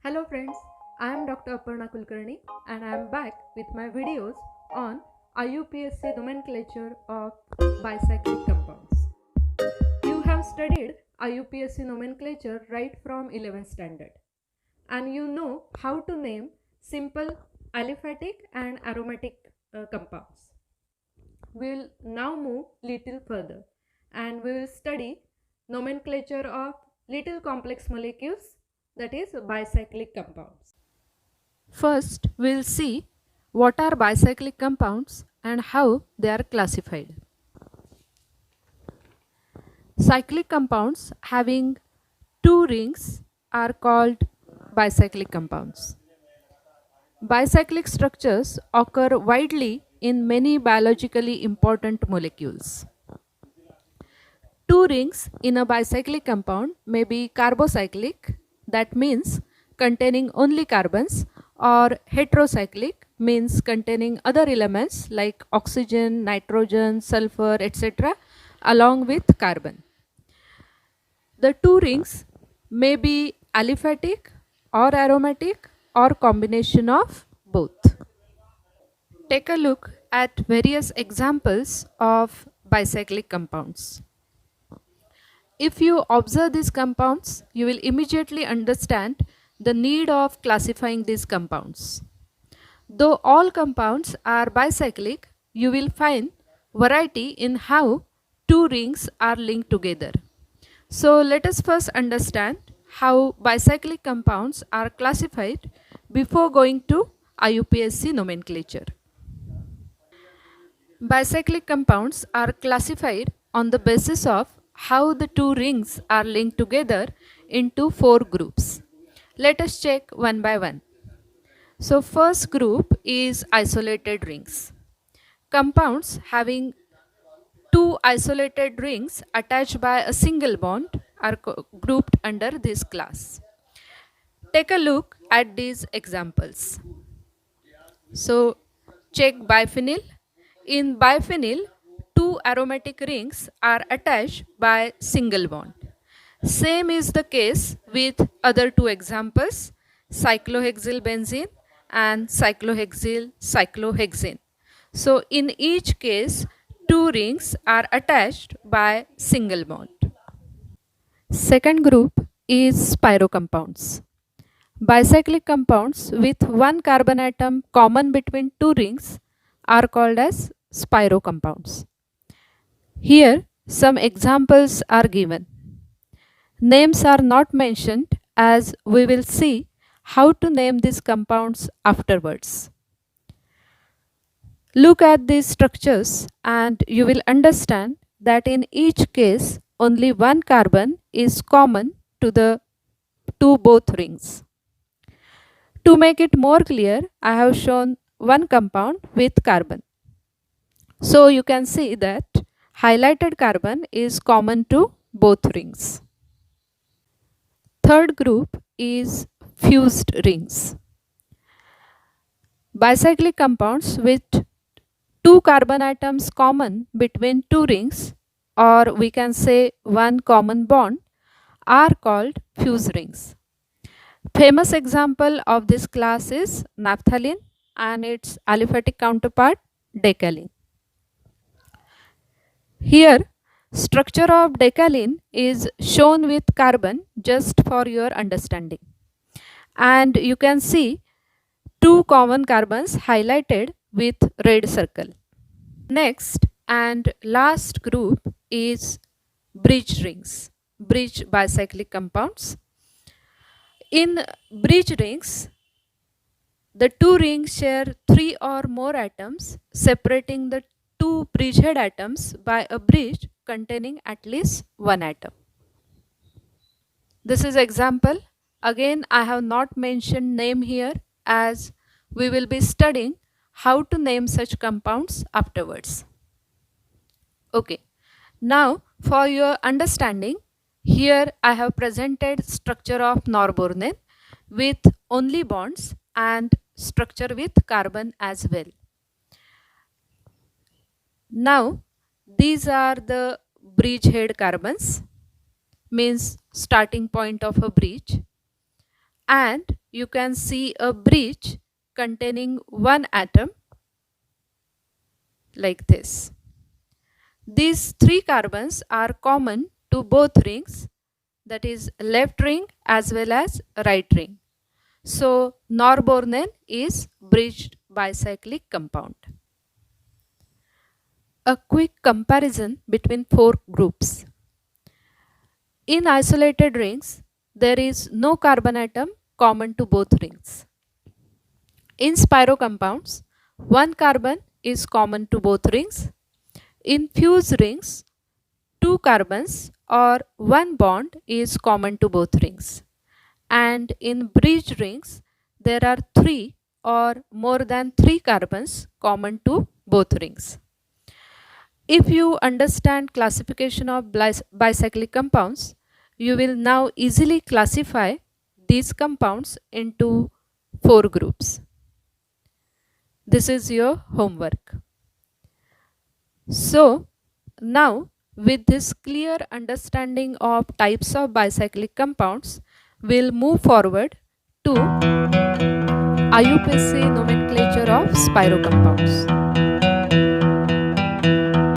Hello friends, I am Dr. Aparna Kulkarni and I am back with my videos on IUPAC nomenclature of bicyclic compounds. You have studied IUPAC nomenclature right from 11th standard and you know how to name simple aliphatic and aromatic compounds. We will now move little further and we will study nomenclature of little complex molecules, that is bicyclic compounds. First, we will see what are bicyclic compounds and how they are classified. Cyclic compounds having two rings are called bicyclic compounds. Bicyclic structures occur widely in many biologically important molecules. Two rings in a bicyclic compound may be carbocyclic, that means containing only carbons, or heterocyclic, means containing other elements like oxygen, nitrogen, sulfur, etc. along with carbon. The two rings may be aliphatic or aromatic or combination of both. Take a look at various examples of bicyclic compounds. If you observe these compounds, you will immediately understand the need of classifying these compounds. Though all compounds are bicyclic, you will find variety in how two rings are linked together. So let us first understand how bicyclic compounds are classified before going to IUPAC nomenclature. Bicyclic compounds are classified on the basis of how the two rings are linked together into four groups. Let us check one by one. So first group is isolated rings. Compounds having two isolated rings attached by a single bond are grouped under this class. Take a look at these examples. So check biphenyl. In biphenyl, two aromatic rings are attached by single bond. Same is the case with other two examples, cyclohexyl benzene and cyclohexyl cyclohexane. So in each case, two rings are attached by single bond. Second group is spiro compounds. Bicyclic compounds with one carbon atom common between two rings are called as spiro compounds. Here some examples are given. Names are not mentioned as we will see how to name these compounds afterwards. Look at these structures and you will understand that in each case only one carbon is common to both rings. To make it more clear, I have shown one compound with carbon. So you can see that highlighted carbon is common to both rings. Third group is fused rings. Bicyclic compounds with two carbon atoms common between two rings, or we can say one common bond, are called fused rings. Famous example of this class is naphthalene and its aliphatic counterpart decalene. Here, structure of decalene is shown with carbon just for your understanding. And you can see two common carbons highlighted with red circle. Next and last group is bridge rings, bridge bicyclic compounds. In bridge rings, the two rings share three or more atoms, separating the two bridgehead atoms by a bridge containing at least one atom. This is example. Again, I have not mentioned name here as we will be studying how to name such compounds afterwards. Okay. Now, for your understanding, here I have presented structure of norbornene with only bonds and structure with carbon as well. Now, these are the bridgehead carbons, means starting point of a bridge, and you can see a bridge containing one atom like this. These three carbons are common to both rings, that is left ring as well as right ring. So norbornene is bridged bicyclic compound. A quick comparison between four groups. In isolated rings, there is no carbon atom common to both rings. In spiro compounds, one carbon is common to both rings. In fused rings, two carbons or one bond is common to both rings. And in bridge rings, there are three or more than three carbons common to both rings. If you understand classification of bicyclic compounds, you will now easily classify these compounds into four groups. This is your homework. So, now with this clear understanding of types of bicyclic compounds, we'll move forward to IUPAC nomenclature of spiro compounds.